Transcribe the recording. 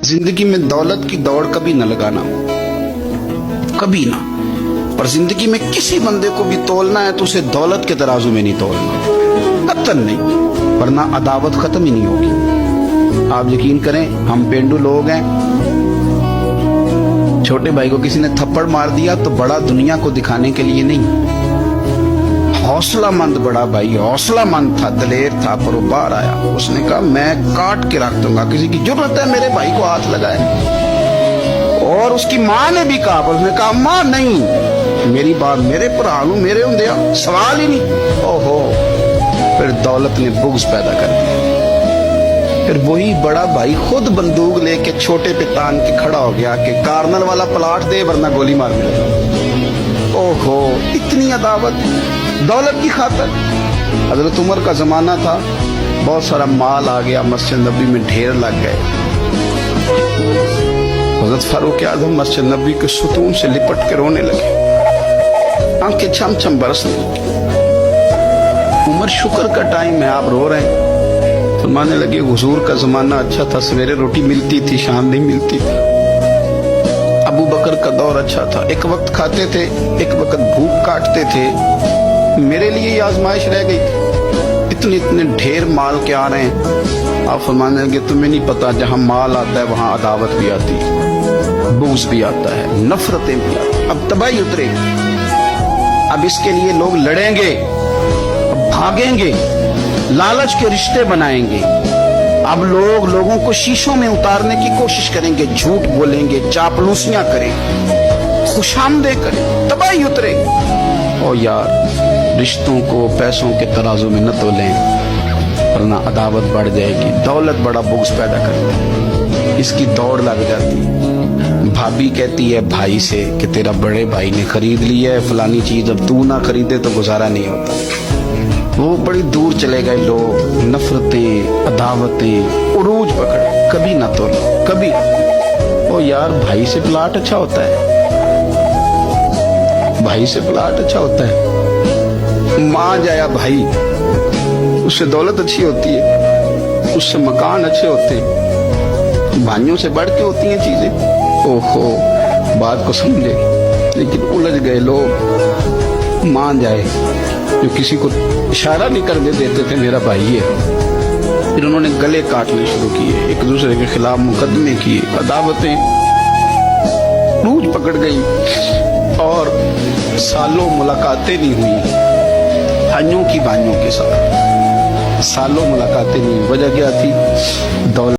जिंदगी में दौलत की दौड़ कभी न लगाना, कभी ना। पर जिंदगी में किसी बंदे को भी तोलना है तो उसे दौलत के तराजू में नहीं तोलना, कतई नहीं, वरना अदावत खत्म ही नहीं होगी। आप यकीन करें, हम पेंडू लोग हैं, छोटे भाई को किसी ने थप्पड़ मार दिया तो बड़ा दुनिया को दिखाने के लिए नहीं, हौसला मंद बड़ा भाई हौसला मंद था, दलेर था, पर वो बाहर आया। उसने कहा मैं काट के रख दूंगा, किसी की जरूरत है मेरे भाई को हाथ लगाए। और उसकी माँ ने भी कहा, पर उसने कहा माँ नहीं, मेरी बात मेरे भरा नूं मेरे हुंदे सवाल ही नहीं। ओहो, फिर दौलत ने बुग़्ज़ पैदा कर दिया। फिर वही बड़ा भाई खुद बंदूक लेके छोटे पे तान के खड़ा हो गया कि कार्नल वाला प्लाट दे वरना गोली मार मिलेगा। ओहो, इतनी अदावत दौलत की खातिर। हजरत उमर का जमाना था, बहुत सारा माल आ गया, मस्जिद नबी में ढेर लग गए। हजरत फारूक आज़म मस्जिद नबी के सुतून से लिपट के रोने लगे, आंखें छम छम बरसने लगी। उमर शुक्र का टाइम है, आप रो रहे हैं। फरमाने लगे हुजूर का जमाना अच्छा था, सवेरे रोटी मिलती थी, शाम नहीं मिलती थी। अबू बकर का दौर अच्छा था, एक वक्त खाते थे, एक वक्त भूख काटते थे। मेरे लिए ये आजमाइश रह गई थी, इतने इतने ढेर माल के आ रहे हैं। आप फरमाने लगे तुम्हें नहीं पता, जहां माल आता है वहां अदावत भी आती है, बुग़्ज़ भी आता है, नफरतें भी आती हैं। अब तबाही उतरेगी, अब इसके लिए लोग लड़ेंगे, अब भागेंगे, लालच के रिश्ते बनाएंगे। अब लोगों को शीशों में उतारने की कोशिश करेंगे, झूठ बोलेंगे, चापलूसियां करेंगे, खुशामदे करें, तबाही उतरेगी। और यार, रिश्तों को पैसों के तराजू में न तोलें, वरना अदावत बढ़ जाएगी। दौलत बड़ा बुग़्ज़ पैदा करती है, इसकी दौड़ लग जाती। भाभी कहती है भाई से कि तेरा बड़े भाई ने खरीद ली है फलानी चीज, अब तू ना खरीदे तो गुजारा नहीं होता। वो बड़ी दूर चले गए लोग, नफरतें, अदावतें उरूज पकड़े, कभी ना तोलो, कभी। ओ यार, भाई से प्लाट अच्छा होता है, भाई से प्लाट अच्छा होता है। माँ जाया भाई, उससे दौलत अच्छी होती है, उससे मकान अच्छे होते हैं, भाइयों से बढ़ के होती हैं चीजें। ओहो, बात को समझे, लेकिन उलझ गए लोग। मान जाए, जो किसी को इशारा नहीं करने देते थे मेरा भाई है, फिर उन्होंने गले काटने शुरू किए, एक दूसरे के खिलाफ मुकदमे किए, अदावतें रूज पकड़ गई और सालों मुलाकातें नहीं हुई भाइयों की भाइयों के साथ, सालों मुलाकातें नहीं। वजह क्या थी? दौलत।